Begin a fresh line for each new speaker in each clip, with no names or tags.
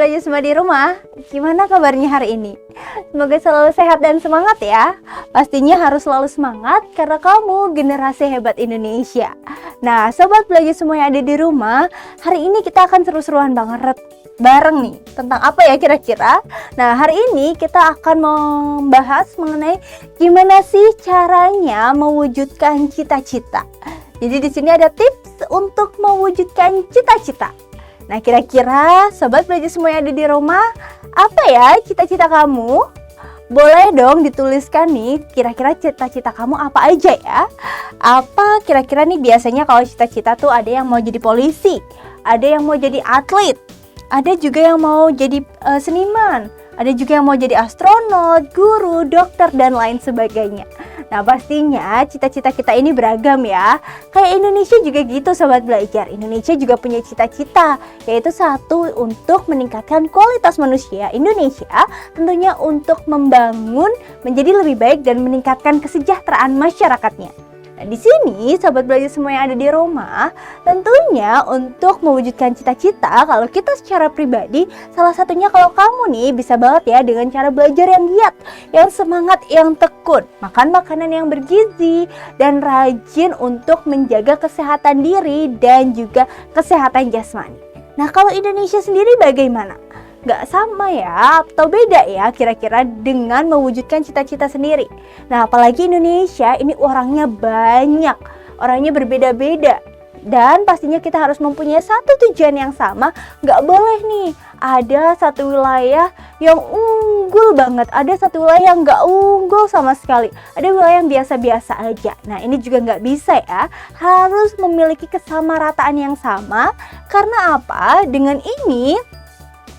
belajar semua di rumah. Gimana kabarnya hari ini? Semoga selalu sehat dan semangat ya. Pastinya harus selalu semangat karena kamu generasi hebat Indonesia. Nah, sobat belajar semua yang ada di rumah, hari ini kita akan seru-seruan banget bareng nih. Tentang apa ya kira-kira? Nah, hari ini kita akan membahas mengenai gimana sih caranya mewujudkan cita-cita. Jadi di sini ada tips untuk mewujudkan cita-cita. Nah, kira-kira sobat belajar semua yang ada di rumah, apa ya cita-cita kamu? Boleh dong dituliskan nih, kira-kira cita-cita kamu apa aja ya? Apa kira-kira nih biasanya kalau cita-cita tuh ada yang mau jadi polisi, ada yang mau jadi atlet, ada juga yang mau jadi seniman, ada juga yang mau jadi astronot, guru, dokter, dan lain sebagainya. Nah, pastinya cita-cita kita ini beragam ya. Kayak Indonesia juga gitu sobat belajar. Indonesia juga punya cita-cita, yaitu satu untuk meningkatkan kualitas manusia Indonesia, tentunya untuk membangun menjadi lebih baik dan meningkatkan kesejahteraan masyarakatnya. Nah, di sini sobat belajar semua yang ada di rumah, tentunya untuk mewujudkan cita-cita, kalau kita secara pribadi, salah satunya kalau kamu nih bisa banget ya dengan cara belajar yang giat, yang semangat, yang tekun, makan makanan yang bergizi, dan rajin untuk menjaga kesehatan diri dan juga kesehatan jasmani. Nah, kalau Indonesia sendiri bagaimana? Gak sama ya, atau beda ya kira-kira dengan mewujudkan cita-cita sendiri. Nah, apalagi Indonesia ini orangnya banyak, orangnya berbeda-beda. Dan pastinya kita harus mempunyai satu tujuan yang sama. Gak boleh nih ada satu wilayah yang unggul banget, ada satu wilayah yang gak unggul sama sekali, ada wilayah yang biasa-biasa aja. Nah, ini juga gak bisa ya, harus memiliki kesamarataan yang sama. Karena apa? Dengan ini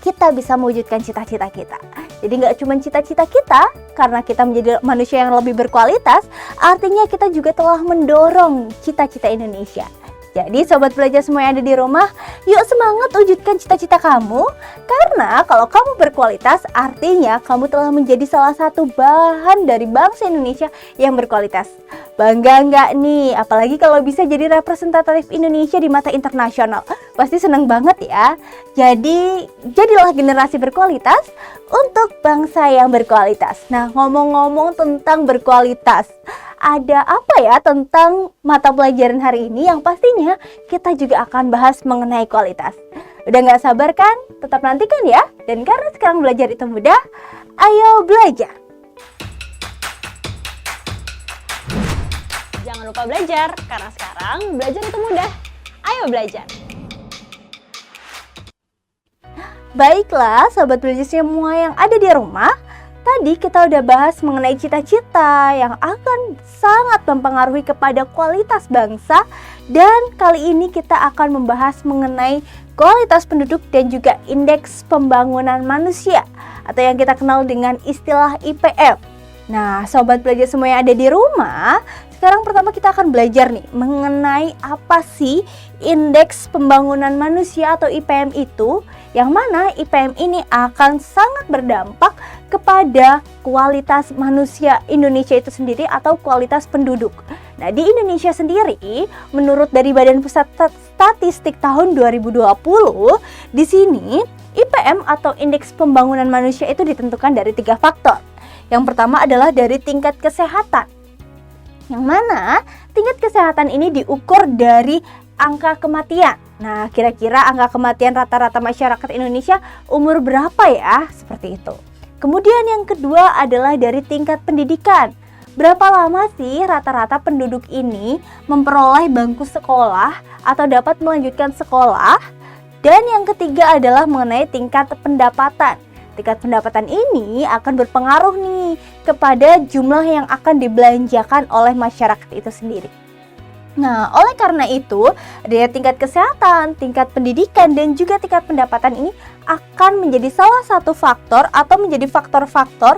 kita bisa mewujudkan cita-cita kita. Jadi nggak cuma cita-cita kita, karena kita menjadi manusia yang lebih berkualitas, artinya kita juga telah mendorong cita-cita Indonesia. Jadi sobat belajar semua yang ada di rumah, yuk semangat wujudkan cita-cita kamu. Karena kalau kamu berkualitas, artinya kamu telah menjadi salah satu bahan dari bangsa Indonesia yang berkualitas. Bangga nggak nih? Apalagi kalau bisa jadi representatif Indonesia di mata internasional. Pasti seneng banget ya. Jadi, jadilah generasi berkualitas untuk bangsa yang berkualitas. Nah, ngomong-ngomong tentang berkualitas, ada apa ya tentang mata pelajaran hari ini yang pastinya kita juga akan bahas mengenai kualitas. Udah nggak sabar kan? Tetap nantikan ya. Dan karena sekarang belajar itu mudah, ayo belajar.
Jangan lupa belajar, karena sekarang belajar itu mudah. Ayo belajar.
Baiklah, sobat belajar semua yang ada di rumah, tadi kita udah bahas mengenai cita-cita yang akan sangat mempengaruhi kepada kualitas bangsa. Dan kali ini kita akan membahas mengenai kualitas penduduk dan juga indeks pembangunan manusia, atau yang kita kenal dengan istilah IPM. Nah, sobat belajar semua yang ada di rumah, sekarang pertama kita akan belajar nih mengenai apa sih indeks pembangunan manusia atau IPM itu, yang mana IPM ini akan sangat berdampak kepada kualitas manusia Indonesia itu sendiri atau kualitas penduduk. Nah, di Indonesia sendiri, menurut dari Badan Pusat Statistik tahun 2020, di sini IPM atau indeks pembangunan manusia itu ditentukan dari 3 faktor. Yang pertama adalah dari tingkat kesehatan, yang mana tingkat kesehatan ini diukur dari angka kematian. Nah, kira-kira angka kematian rata-rata masyarakat Indonesia umur berapa ya? Seperti itu. Kemudian yang kedua adalah dari tingkat pendidikan. Berapa lama sih rata-rata penduduk ini memperoleh bangku sekolah atau dapat melanjutkan sekolah? Dan yang ketiga adalah mengenai tingkat pendapatan. Tingkat pendapatan ini akan berpengaruh nih kepada jumlah yang akan dibelanjakan oleh masyarakat itu sendiri. Nah, oleh karena itu, dari tingkat kesehatan, tingkat pendidikan, dan juga tingkat pendapatan ini akan menjadi salah satu faktor atau menjadi faktor-faktor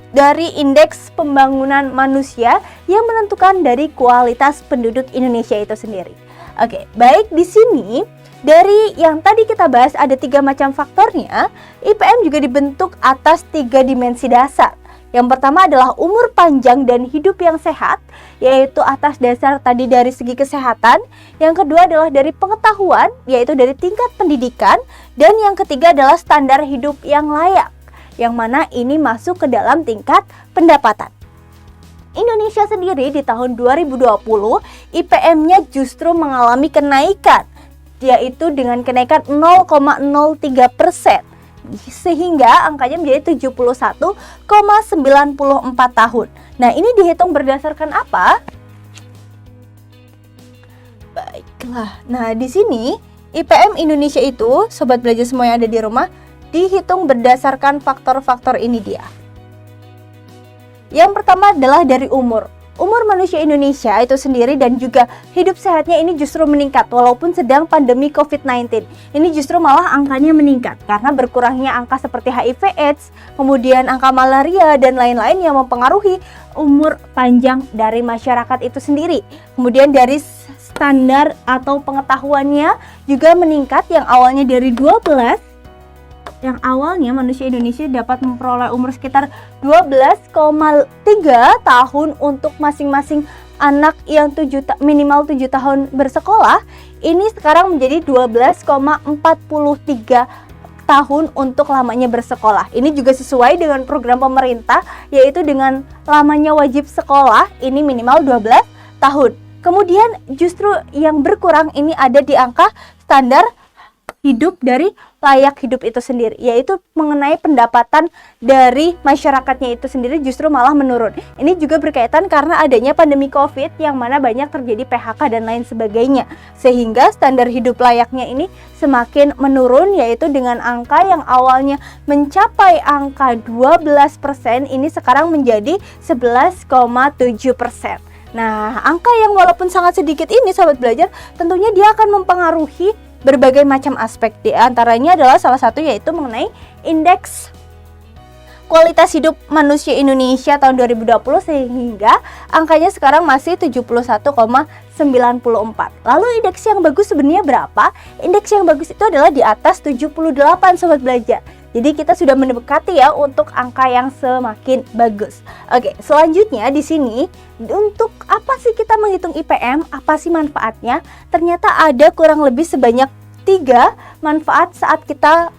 dari indeks pembangunan manusia yang menentukan dari kualitas penduduk Indonesia itu sendiri. Oke, baik, di sini dari yang tadi kita bahas ada 3 macam faktornya. IPM juga dibentuk atas 3 dimensi dasar. Yang pertama adalah umur panjang dan hidup yang sehat, yaitu atas dasar tadi dari segi kesehatan. Yang kedua adalah dari pengetahuan, yaitu dari tingkat pendidikan. Dan yang ketiga adalah standar hidup yang layak, yang mana ini masuk ke dalam tingkat pendapatan. Indonesia sendiri di tahun 2020 IPM-nya justru mengalami kenaikan, yaitu dengan kenaikan 0,03%. Sehingga angkanya menjadi 71,94 tahun. Nah, ini dihitung berdasarkan apa? Baiklah. Nah, di sini IPM Indonesia itu, sobat belajar semua yang ada di rumah, dihitung berdasarkan faktor-faktor ini dia. Yang pertama adalah dari umur. Umur manusia Indonesia itu sendiri dan juga hidup sehatnya ini justru meningkat walaupun sedang pandemi COVID-19. Ini justru malah angkanya meningkat karena berkurangnya angka seperti HIV/AIDS, kemudian angka malaria dan lain-lain yang mempengaruhi umur panjang dari masyarakat itu sendiri. Kemudian dari standar atau pengetahuannya juga meningkat, yang awalnya dari 12, yang awalnya manusia Indonesia dapat memperoleh umur sekitar 12,3 tahun untuk masing-masing anak yang minimal 7 tahun bersekolah. Ini sekarang menjadi 12,43 tahun untuk lamanya bersekolah. Ini juga sesuai dengan program pemerintah, yaitu dengan lamanya wajib sekolah ini minimal 12 tahun. Kemudian justru yang berkurang ini ada di angka standar hidup dari layak hidup itu sendiri, yaitu mengenai pendapatan dari masyarakatnya itu sendiri justru malah menurun. Ini juga berkaitan karena adanya pandemi COVID yang mana banyak terjadi PHK dan lain sebagainya, sehingga standar hidup layaknya ini semakin menurun, yaitu dengan angka yang awalnya mencapai angka 12% ini sekarang menjadi 11,7%. Nah, angka yang walaupun sangat sedikit ini sobat belajar, tentunya dia akan mempengaruhi berbagai macam aspek. Di antaranya adalah salah satu yaitu mengenai indeks kualitas hidup manusia Indonesia tahun 2020, sehingga angkanya sekarang masih 71,94. Lalu indeks yang bagus sebenarnya berapa? Indeks yang bagus itu adalah di atas 78 sobat belajar. Jadi kita sudah mendekati ya untuk angka yang semakin bagus. Oke, selanjutnya di sini untuk apa sih kita menghitung IPM? Apa sih manfaatnya? Ternyata ada kurang lebih sebanyak 3 manfaat saat kita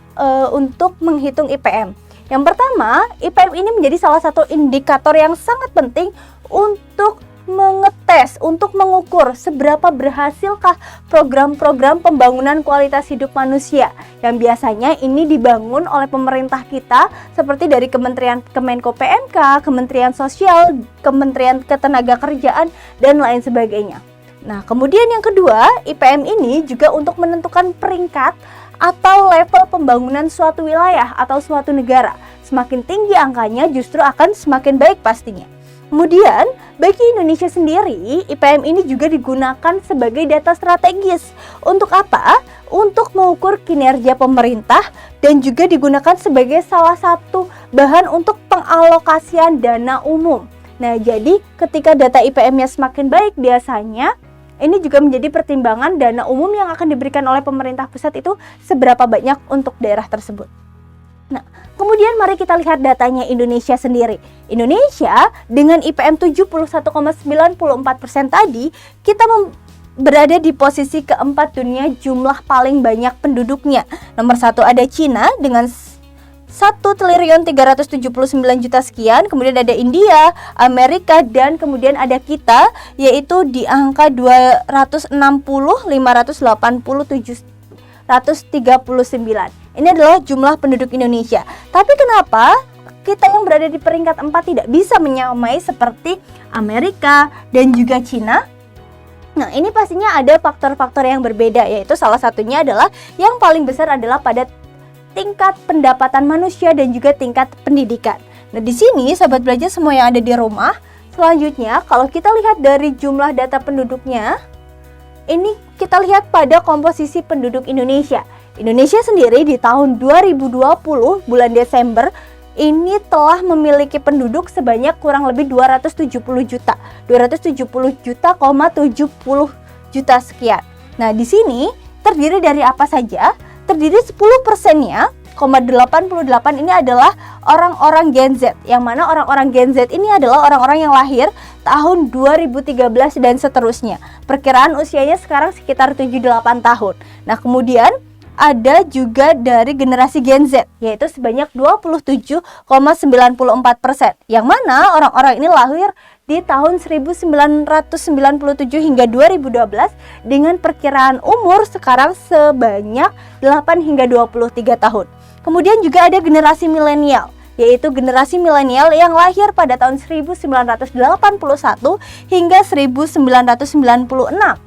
untuk menghitung IPM. Yang pertama, IPM ini menjadi salah satu indikator yang sangat penting untuk mengetes, untuk mengukur seberapa berhasilkah program-program pembangunan kualitas hidup manusia yang biasanya ini dibangun oleh pemerintah kita, seperti dari Kementerian Kemenko PMK, Kementerian Sosial, Kementerian Ketenagakerjaan, dan lain sebagainya. Nah, kemudian yang kedua, IPM ini juga untuk menentukan peringkat atau level pembangunan suatu wilayah atau suatu negara. Semakin tinggi angkanya justru akan semakin baik pastinya. Kemudian, bagi Indonesia sendiri, IPM ini juga digunakan sebagai data strategis. Untuk apa? Untuk mengukur kinerja pemerintah dan juga digunakan sebagai salah satu bahan untuk pengalokasian dana umum. Nah, jadi ketika data IPM-nya semakin baik, biasanya ini juga menjadi pertimbangan dana umum yang akan diberikan oleh pemerintah pusat itu seberapa banyak untuk daerah tersebut. Nah, kemudian mari kita lihat datanya Indonesia sendiri. Indonesia dengan IPM 71,94% tadi, kita berada di posisi keempat dunia jumlah paling banyak penduduknya. Nomor 1 ada Cina dengan 1.379.000.000 sekian, kemudian ada India, Amerika, dan kemudian ada kita, yaitu di angka 260.587.139. Ini adalah jumlah penduduk Indonesia. Tapi kenapa kita yang berada di peringkat 4 tidak bisa menyamai seperti Amerika dan juga Cina? Nah, ini pastinya ada faktor-faktor yang berbeda, yaitu salah satunya adalah yang paling besar adalah pada tingkat pendapatan manusia dan juga tingkat pendidikan. Nah, di sini sahabat belajar semua yang ada di rumah, selanjutnya kalau kita lihat dari jumlah data penduduknya, ini kita lihat pada komposisi penduduk Indonesia. Indonesia sendiri di tahun 2020 bulan Desember ini telah memiliki penduduk sebanyak kurang lebih 270 juta. 270 juta sekian. Nah, di sini terdiri dari apa saja? Terdiri 10%-nya ini adalah orang-orang Gen Z. Yang mana orang-orang Gen Z ini adalah orang-orang yang lahir tahun 2013 dan seterusnya. Perkiraan usianya sekarang sekitar 78 tahun. Nah, kemudian ada juga dari generasi Gen Z, yaitu sebanyak 27,94%. Yang mana orang-orang ini lahir di tahun 1997 hingga 2012 dengan perkiraan umur sekarang sebanyak 8 hingga 23 tahun. Kemudian juga ada generasi milenial, yaitu generasi milenial yang lahir pada tahun 1981 hingga 1996.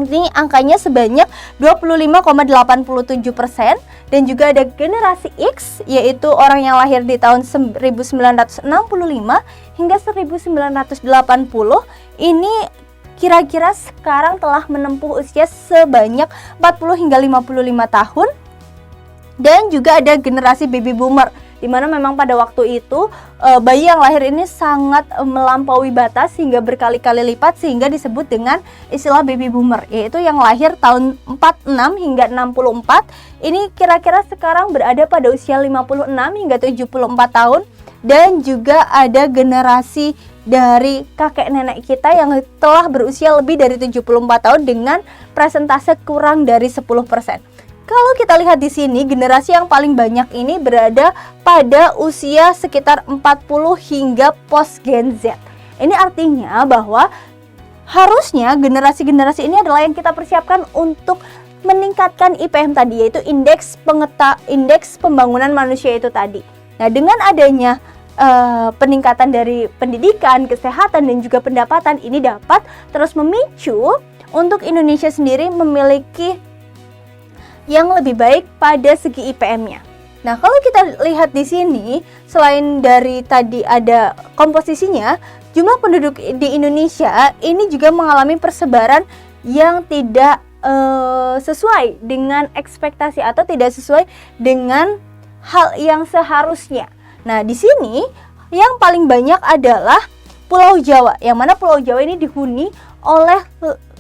Ini angkanya sebanyak 25,87%. Dan juga ada generasi X, yaitu orang yang lahir di tahun 1965 hingga 1980. Ini kira-kira sekarang telah menempuh usia sebanyak 40 hingga 55 tahun. Dan juga ada generasi baby boomer, di mana memang pada waktu itu bayi yang lahir ini sangat melampaui batas hingga berkali-kali lipat, sehingga disebut dengan istilah baby boomer, yaitu yang lahir tahun 46 hingga 64. Ini kira-kira sekarang berada pada usia 56 hingga 74 tahun. Dan juga ada generasi dari kakek nenek kita yang telah berusia lebih dari 74 tahun dengan persentase kurang dari 10%. Kalau kita lihat di sini, generasi yang paling banyak ini berada pada usia sekitar 40 hingga post Gen Z. Ini artinya bahwa harusnya generasi-generasi ini adalah yang kita persiapkan untuk meningkatkan IPM tadi, yaitu indeks pembangunan manusia itu tadi. Nah, dengan adanya peningkatan dari pendidikan, kesehatan, dan juga pendapatan, ini dapat terus memicu untuk Indonesia sendiri memiliki yang lebih baik pada segi IPM-nya. Nah, kalau kita lihat di sini, selain dari tadi ada komposisinya, jumlah penduduk di Indonesia ini juga mengalami persebaran yang tidak sesuai dengan ekspektasi atau tidak sesuai dengan hal yang seharusnya. Nah, di sini yang paling banyak adalah Pulau Jawa, yang mana Pulau Jawa ini dihuni oleh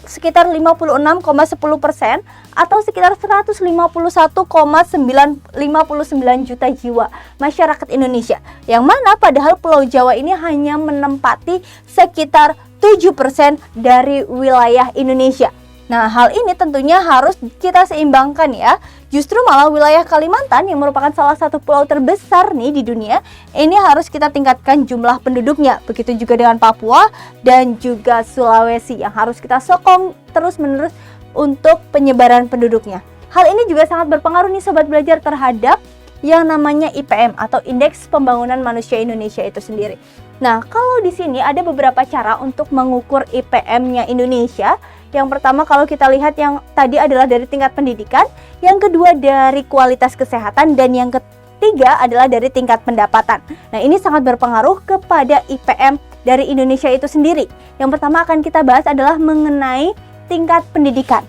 sekitar 56,10% atau sekitar 151,959 juta jiwa masyarakat Indonesia, yang mana padahal Pulau Jawa ini hanya menempati sekitar 7% dari wilayah Indonesia. Nah, hal ini tentunya harus kita seimbangkan ya. Justru malah wilayah Kalimantan yang merupakan salah satu pulau terbesar nih di dunia, ini harus kita tingkatkan jumlah penduduknya. Begitu juga dengan Papua dan juga Sulawesi yang harus kita sokong terus-menerus untuk penyebaran penduduknya. Hal ini juga sangat berpengaruh nih Sobat Belajar terhadap yang namanya IPM atau Indeks Pembangunan Manusia Indonesia itu sendiri. Nah, kalau di sini ada beberapa cara untuk mengukur IPM-nya Indonesia. Yang pertama, kalau kita lihat yang tadi adalah dari tingkat pendidikan, yang kedua dari kualitas kesehatan, dan yang ketiga adalah dari tingkat pendapatan. Nah, ini sangat berpengaruh kepada IPM dari Indonesia itu sendiri. Yang pertama akan kita bahas adalah mengenai tingkat pendidikan.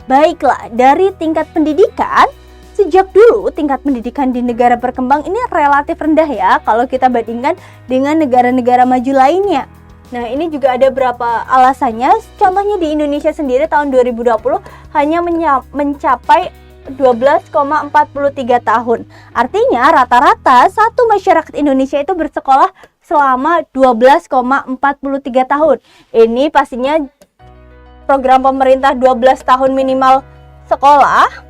Baiklah, dari tingkat pendidikan, sejak dulu tingkat pendidikan di negara berkembang ini relatif rendah ya kalau kita bandingkan dengan negara-negara maju lainnya. Nah, ini juga ada beberapa alasannya. Contohnya di Indonesia sendiri tahun 2020 hanya mencapai 12,43 tahun. Artinya rata-rata satu masyarakat Indonesia itu bersekolah selama 12,43 tahun. Ini pastinya program pemerintah 12 tahun minimal sekolah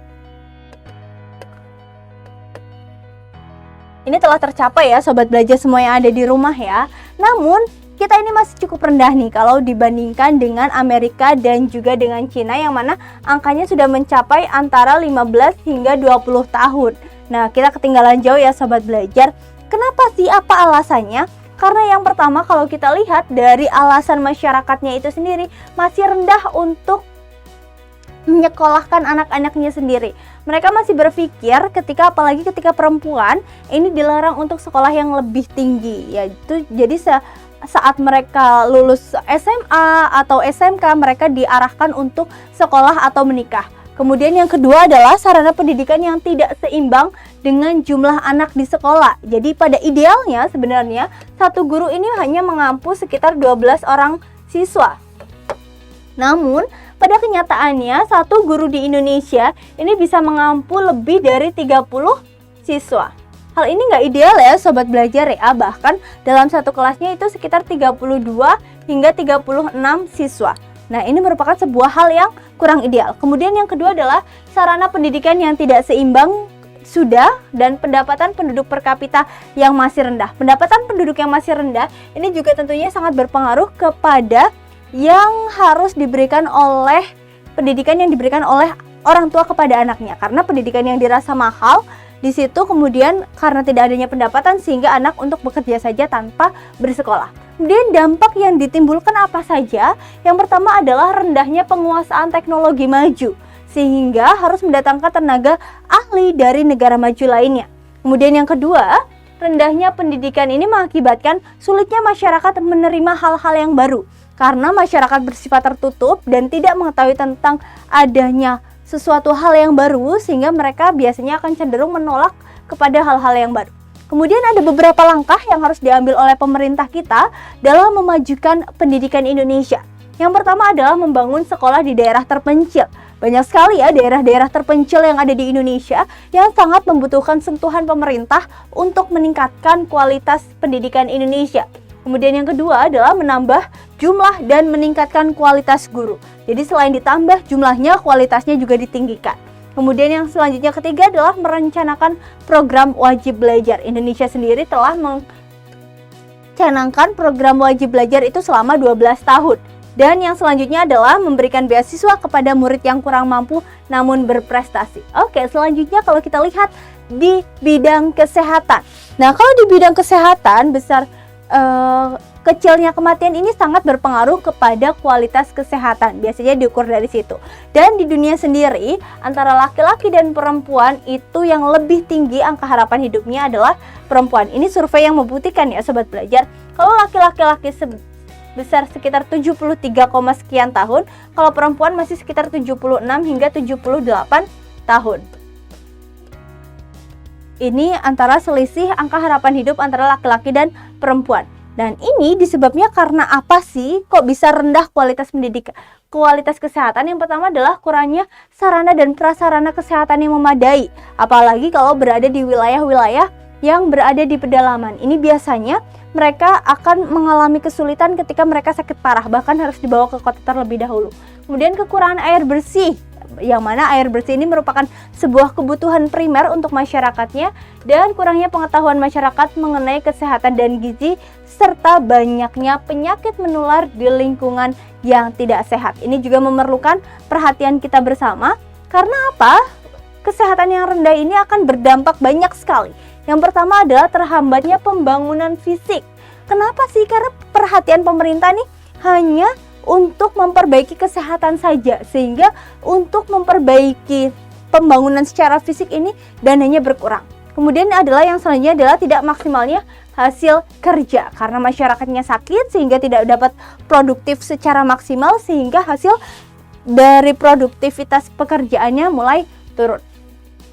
ini telah tercapai ya Sobat Belajar semua yang ada di rumah ya. Namun kita ini masih cukup rendah nih kalau dibandingkan dengan Amerika dan juga dengan Cina, yang mana angkanya sudah mencapai antara 15 hingga 20 tahun. Nah, kita ketinggalan jauh ya Sobat Belajar. Kenapa sih? Apa alasannya? Karena yang pertama, kalau kita lihat dari alasan masyarakatnya itu sendiri masih rendah untuk menyekolahkan anak-anaknya sendiri. Mereka masih berpikir apalagi ketika perempuan ini dilarang untuk sekolah yang lebih tinggi, yaitu jadi saat mereka lulus SMA atau SMK mereka diarahkan untuk sekolah atau menikah. Kemudian yang kedua adalah sarana pendidikan yang tidak seimbang dengan jumlah anak di sekolah. Jadi pada idealnya sebenarnya satu guru ini hanya mengampu sekitar 12 orang siswa. Namun pada kenyataannya satu guru di Indonesia ini bisa mengampu lebih dari 30 siswa. Hal ini nggak ideal ya sobat belajar ya, bahkan dalam satu kelasnya itu sekitar 32 hingga 36 siswa. Nah, ini merupakan sebuah hal yang kurang ideal. Kemudian yang kedua adalah sarana pendidikan yang tidak seimbang dan pendapatan penduduk per kapita yang masih rendah. Pendapatan penduduk yang masih rendah ini juga tentunya sangat berpengaruh kepada yang harus diberikan oleh pendidikan yang diberikan oleh orang tua kepada anaknya. Karena pendidikan yang dirasa mahal di situ kemudian karena tidak adanya pendapatan sehingga anak untuk bekerja saja tanpa bersekolah. Kemudian dampak yang ditimbulkan apa saja? Yang pertama adalah rendahnya penguasaan teknologi maju sehingga harus mendatangkan tenaga ahli dari negara maju lainnya. Kemudian yang kedua, rendahnya pendidikan ini mengakibatkan sulitnya masyarakat menerima hal-hal yang baru karena masyarakat bersifat tertutup dan tidak mengetahui tentang adanya sesuatu hal yang baru sehingga mereka biasanya akan cenderung menolak kepada hal-hal yang baru. Kemudian ada beberapa langkah yang harus diambil oleh pemerintah kita dalam memajukan pendidikan Indonesia. Yang pertama adalah membangun sekolah di daerah terpencil. Banyak sekali ya daerah-daerah terpencil yang ada di Indonesia yang sangat membutuhkan sentuhan pemerintah untuk meningkatkan kualitas pendidikan Indonesia. Kemudian yang kedua adalah menambah jumlah dan meningkatkan kualitas guru. Jadi selain ditambah jumlahnya, kualitasnya juga ditinggikan. Kemudian yang selanjutnya ketiga adalah merencanakan program wajib belajar. Indonesia sendiri telah mencanangkan program wajib belajar itu selama 12 tahun. Dan yang selanjutnya adalah memberikan beasiswa kepada murid yang kurang mampu namun berprestasi. Oke, selanjutnya kalau kita lihat di bidang kesehatan. Nah, kalau di bidang kesehatan kecilnya kematian ini sangat berpengaruh kepada kualitas kesehatan. Biasanya diukur dari situ. Dan di dunia sendiri, antara laki-laki dan perempuan itu yang lebih tinggi angka harapan hidupnya adalah perempuan. Ini survei yang membuktikan ya sobat belajar. Kalau laki-laki sebesar sekitar 73, sekian tahun, kalau perempuan masih sekitar 76 hingga 78 tahun. Ini antara selisih angka harapan hidup antara laki-laki dan perempuan. Dan ini disebabnya karena apa sih? Kok bisa rendah kualitas pendidikan? Kualitas kesehatan yang pertama adalah kurangnya sarana dan prasarana kesehatan yang memadai. Apalagi kalau berada di wilayah-wilayah yang berada di pedalaman. Ini biasanya mereka akan mengalami kesulitan ketika mereka sakit parah, bahkan harus dibawa ke kota terlebih dahulu. Kemudian kekurangan air bersih, yang mana air bersih ini merupakan sebuah kebutuhan primer untuk masyarakatnya, dan kurangnya pengetahuan masyarakat mengenai kesehatan dan gizi, serta banyaknya penyakit menular di lingkungan yang tidak sehat. Ini juga memerlukan perhatian kita bersama, karena apa? Kesehatan yang rendah ini akan berdampak banyak sekali. Yang pertama adalah terhambatnya pembangunan fisik. Kenapa sih? Karena perhatian pemerintah nih hanya untuk memperbaiki kesehatan saja, sehingga untuk memperbaiki pembangunan secara fisik ini dananya berkurang. Kemudian adalah yang selanjutnya adalah tidak maksimalnya hasil kerja karena masyarakatnya sakit sehingga tidak dapat produktif secara maksimal, sehingga hasil dari produktivitas pekerjaannya mulai turun.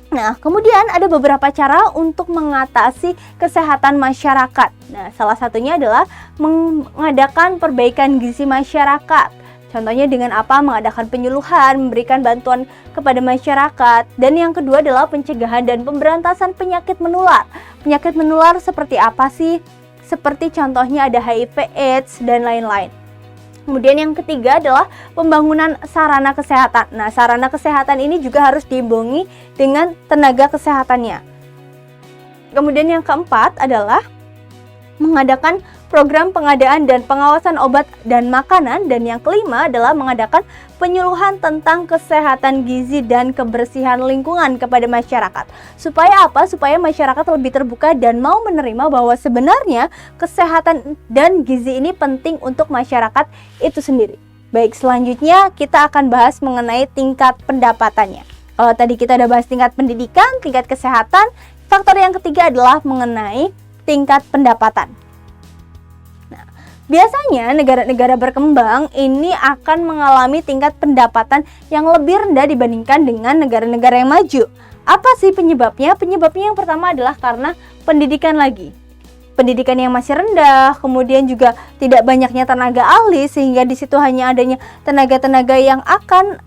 Nah, kemudian ada beberapa cara untuk mengatasi kesehatan masyarakat. Nah, salah satunya adalah mengadakan perbaikan gizi masyarakat. Contohnya dengan apa? Mengadakan penyuluhan, memberikan bantuan kepada masyarakat. Dan yang kedua adalah pencegahan dan pemberantasan penyakit menular. Penyakit menular seperti apa sih? Seperti contohnya ada HIV/AIDS dan lain-lain. Kemudian yang ketiga adalah pembangunan sarana kesehatan. Nah, sarana kesehatan ini juga harus diimbangi dengan tenaga kesehatannya. Kemudian yang keempat adalah mengadakan program pengadaan dan pengawasan obat dan makanan. Dan yang kelima adalah mengadakan penyuluhan tentang kesehatan gizi dan kebersihan lingkungan kepada masyarakat. Supaya apa? Supaya masyarakat lebih terbuka dan mau menerima bahwa sebenarnya kesehatan dan gizi ini penting untuk masyarakat itu sendiri. Baik, selanjutnya kita akan bahas mengenai tingkat pendapatannya. Kalau tadi kita udah bahas tingkat pendidikan, tingkat kesehatan, faktor yang ketiga adalah mengenai tingkat pendapatan. Nah, biasanya negara-negara berkembang ini akan mengalami tingkat pendapatan yang lebih rendah dibandingkan dengan negara-negara yang maju. Apa sih penyebabnya? Penyebabnya yang pertama adalah karena pendidikan lagi. pendidikan yang masih rendah, kemudian juga tidak banyaknya tenaga ahli, sehingga di situ hanya adanya tenaga-tenaga yang akan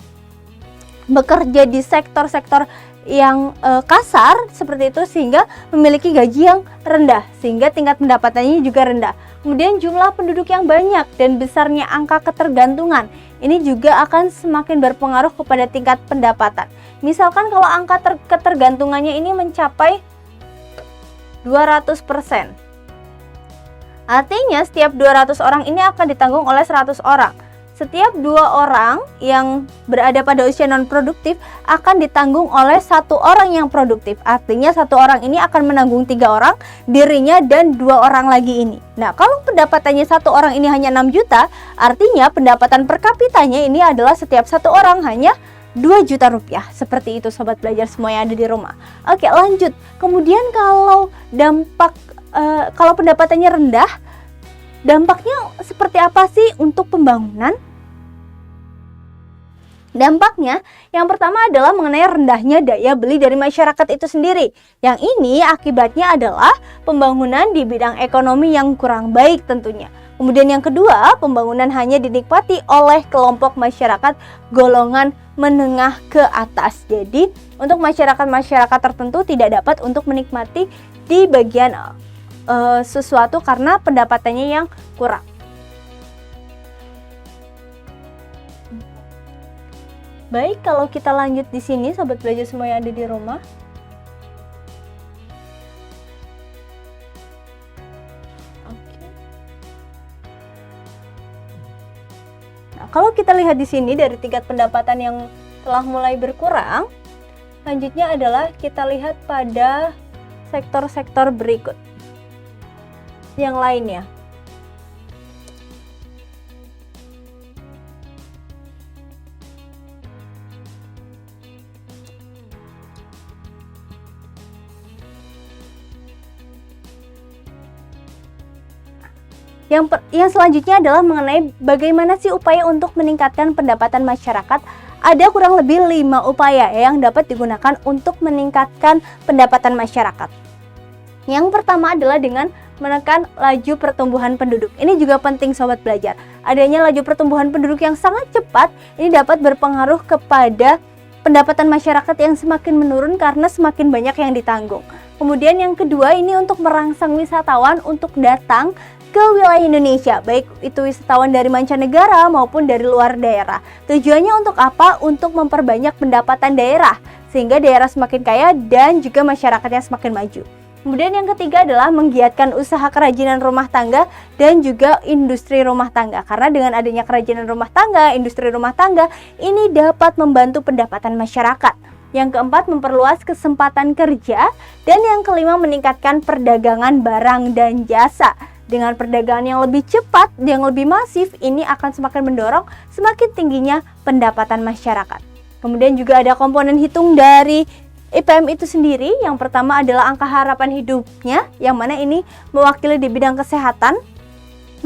bekerja di sektor-sektor yang kasar seperti itu, sehingga memiliki gaji yang rendah, sehingga tingkat pendapatannya juga rendah. Kemudian jumlah penduduk yang banyak dan besarnya angka ketergantungan ini juga akan semakin berpengaruh kepada tingkat pendapatan. Misalkan kalau angka ketergantungannya ini mencapai 200%. Artinya setiap 200 orang ini akan ditanggung oleh 100 orang. Setiap 2 orang yang berada pada usia non produktif akan ditanggung oleh 1 orang yang produktif. Artinya 1 orang ini akan menanggung 3 orang, dirinya dan 2 orang lagi ini. Nah, kalau pendapatannya 1 orang ini hanya 6 juta, artinya pendapatan per kapitanya ini adalah setiap 1 orang hanya 2 juta rupiah. Seperti itu sobat belajar semua yang ada di rumah. Oke, lanjut. Kemudian kalau kalau pendapatannya rendah, dampaknya seperti apa sih untuk pembangunan? Dampaknya yang pertama adalah mengenai rendahnya daya beli dari masyarakat itu sendiri. Yang ini akibatnya adalah pembangunan di bidang ekonomi yang kurang baik tentunya. Kemudian yang kedua, pembangunan hanya dinikmati oleh kelompok masyarakat golongan menengah ke atas. Jadi untuk masyarakat-masyarakat tertentu tidak dapat untuk menikmati di bagian sesuatu karena pendapatannya yang kurang. Baik, kalau kita lanjut di sini sobat belajar semua yang ada di rumah. Oke. Nah, kalau kita lihat di sini dari tingkat pendapatan yang telah mulai berkurang, selanjutnya adalah kita lihat pada sektor-sektor berikut yang lainnya. Yang selanjutnya adalah mengenai bagaimana sih upaya untuk meningkatkan pendapatan masyarakat. Ada kurang lebih 5 upaya yang dapat digunakan untuk meningkatkan pendapatan masyarakat. Yang pertama adalah dengan menekan laju pertumbuhan penduduk. Ini juga penting sobat belajar. Adanya laju pertumbuhan penduduk yang sangat cepat ini dapat berpengaruh kepada pendapatan masyarakat yang semakin menurun karena semakin banyak yang ditanggung. Kemudian yang kedua ini untuk merangsang wisatawan untuk datang ke wilayah Indonesia, baik itu wisatawan dari mancanegara maupun dari luar daerah. Tujuannya untuk apa? Untuk memperbanyak pendapatan daerah, sehingga daerah semakin kaya dan juga masyarakatnya semakin maju. Kemudian yang ketiga adalah menggiatkan usaha kerajinan rumah tangga dan juga industri rumah tangga. Karena dengan adanya kerajinan rumah tangga, industri rumah tangga, ini dapat membantu pendapatan masyarakat. Yang keempat, memperluas kesempatan kerja. Dan yang kelima, meningkatkan perdagangan barang dan jasa. Dengan perdagangan yang lebih cepat, yang lebih masif, ini akan semakin mendorong semakin tingginya pendapatan masyarakat. Kemudian juga ada komponen hitung dari IPM itu sendiri. Yang pertama adalah angka harapan hidupnya, yang mana ini mewakili di bidang kesehatan.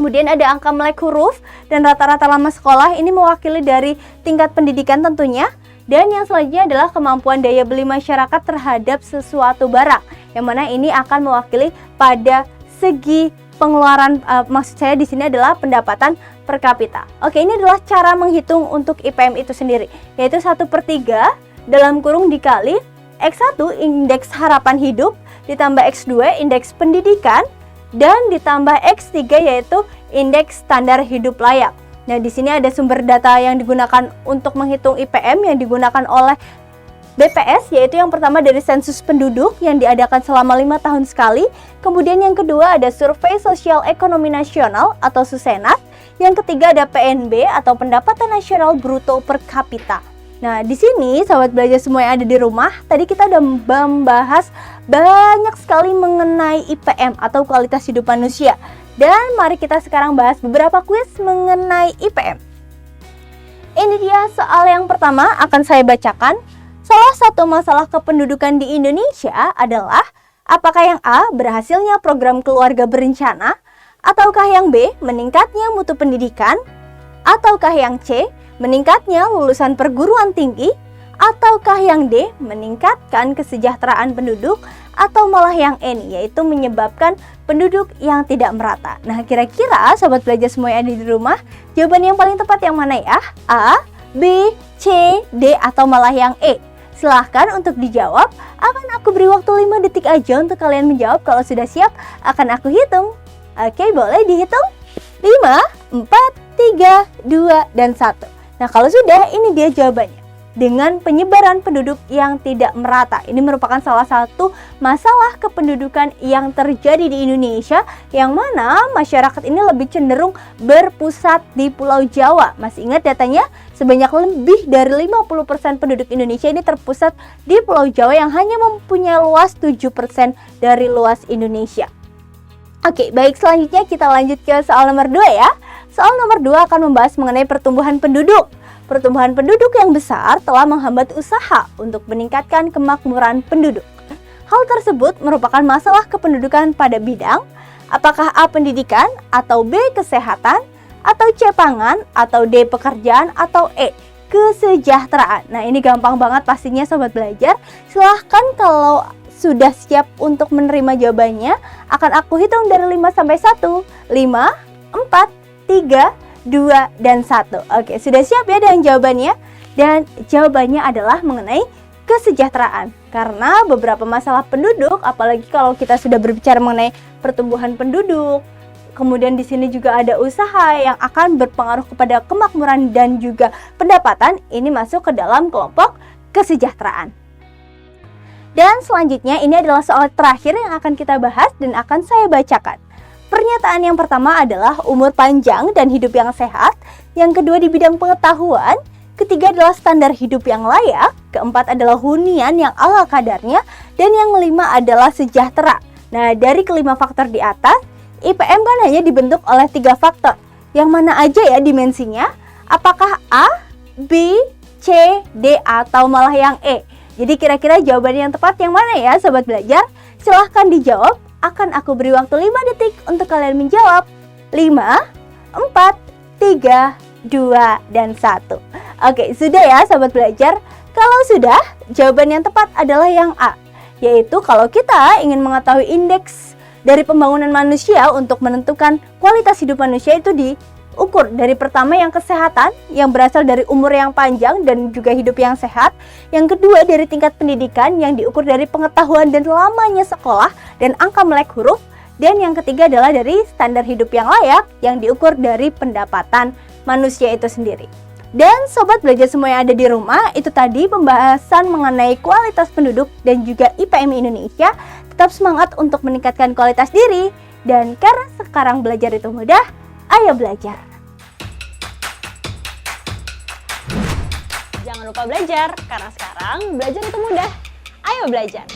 Kemudian ada angka melek huruf dan rata-rata lama sekolah, ini mewakili dari tingkat pendidikan tentunya. Dan yang selanjutnya adalah kemampuan daya beli masyarakat terhadap sesuatu barang, yang mana ini akan mewakili pada segi pengeluaran, maksud saya di sini adalah pendapatan per kapita. Oke, ini adalah cara menghitung untuk IPM itu sendiri, yaitu 1/3 dalam kurung dikali X1 indeks harapan hidup, ditambah X2 indeks pendidikan, dan ditambah X3 yaitu indeks standar hidup layak. Nah, di sini ada sumber data yang digunakan untuk menghitung IPM yang digunakan oleh BPS, yaitu yang pertama dari sensus penduduk yang diadakan selama 5 tahun sekali. Kemudian yang kedua ada survei sosial ekonomi nasional atau Susenat. Yang ketiga ada PNB atau pendapatan nasional bruto per kapita. Nah, di sini sahabat belajar semua yang ada di rumah, tadi kita udah membahas banyak sekali mengenai IPM atau kualitas hidup manusia. Dan mari kita sekarang bahas beberapa kuis mengenai IPM. Ini dia soal yang pertama akan saya bacakan. Salah satu masalah kependudukan di Indonesia adalah apakah yang A, berhasilnya program keluarga berencana, ataukah yang B, meningkatnya mutu pendidikan, ataukah yang C, meningkatnya lulusan perguruan tinggi, ataukah yang D, meningkatkan kesejahteraan penduduk, atau malah yang E nih, yaitu menyebabkan penduduk yang tidak merata. Nah, kira-kira sobat belajar semua yang ada di rumah, jawaban yang paling tepat yang mana ya? A, B, C, D, atau malah yang E? Silahkan untuk dijawab. Akan aku beri waktu 5 detik aja untuk kalian menjawab. Kalau sudah siap, akan aku hitung. Oke, boleh dihitung? 5, 4, 3, 2, dan 1. Nah, kalau sudah, ini dia jawabannya. Dengan penyebaran penduduk yang tidak merata. Ini merupakan salah satu masalah kependudukan yang terjadi di Indonesia, yang mana masyarakat ini lebih cenderung berpusat di Pulau Jawa. Masih ingat datanya? Sebanyak lebih dari 50% penduduk Indonesia ini terpusat di Pulau Jawa yang hanya mempunyai luas 7% dari luas Indonesia. Oke, baik, selanjutnya kita lanjut ke soal nomor 2 ya. Soal nomor 2 akan membahas mengenai pertumbuhan penduduk. Pertumbuhan penduduk yang besar telah menghambat usaha untuk meningkatkan kemakmuran penduduk. Hal tersebut merupakan masalah kependudukan pada bidang apakah A, pendidikan, atau B, kesehatan, atau C, pangan, atau D, pekerjaan, atau E, kesejahteraan. Nah, ini gampang banget pastinya sobat belajar. Silahkan kalau sudah siap untuk menerima jawabannya, akan aku hitung dari 5 sampai 1. 5, 4, 3, 2, dan 1. Oke, sudah siap ya dengan jawabannya? Dan jawabannya adalah mengenai kesejahteraan. Karena beberapa masalah penduduk, apalagi kalau kita sudah berbicara mengenai pertumbuhan penduduk, kemudian di sini juga ada usaha yang akan berpengaruh kepada kemakmuran dan juga pendapatan, ini masuk ke dalam kelompok kesejahteraan. Dan selanjutnya ini adalah soal terakhir yang akan kita bahas dan akan saya bacakan. Pernyataan yang pertama adalah umur panjang dan hidup yang sehat. Yang kedua di bidang pengetahuan. Ketiga adalah standar hidup yang layak. Keempat adalah hunian yang ala kadarnya. Dan yang kelima adalah sejahtera. Nah, dari kelima faktor di atas, IPM kan hanya dibentuk oleh 3 faktor. Yang mana aja ya dimensinya? Apakah A, B, C, D, atau malah yang E? Jadi kira-kira jawaban yang tepat yang mana ya sobat belajar? Silahkan dijawab. Akan aku beri waktu 5 detik untuk kalian menjawab. 5, 4, 3, 2, dan 1. Oke, sudah ya sobat belajar? Kalau sudah, jawaban yang tepat adalah yang A. Yaitu kalau kita ingin mengetahui indeks dari pembangunan manusia untuk menentukan kualitas hidup manusia itu diukur dari pertama yang kesehatan yang berasal dari umur yang panjang dan juga hidup yang sehat. Yang kedua dari tingkat pendidikan yang diukur dari pengetahuan dan lamanya sekolah dan angka melek huruf. Dan yang ketiga adalah dari standar hidup yang layak yang diukur dari pendapatan manusia itu sendiri. Dan sobat belajar semua yang ada di rumah, itu tadi pembahasan mengenai kualitas penduduk dan juga IPM Indonesia. Tetap semangat untuk meningkatkan kualitas diri. Dan karena sekarang belajar itu mudah, ayo belajar.
Jangan lupa belajar, karena sekarang belajar itu mudah. Ayo belajar.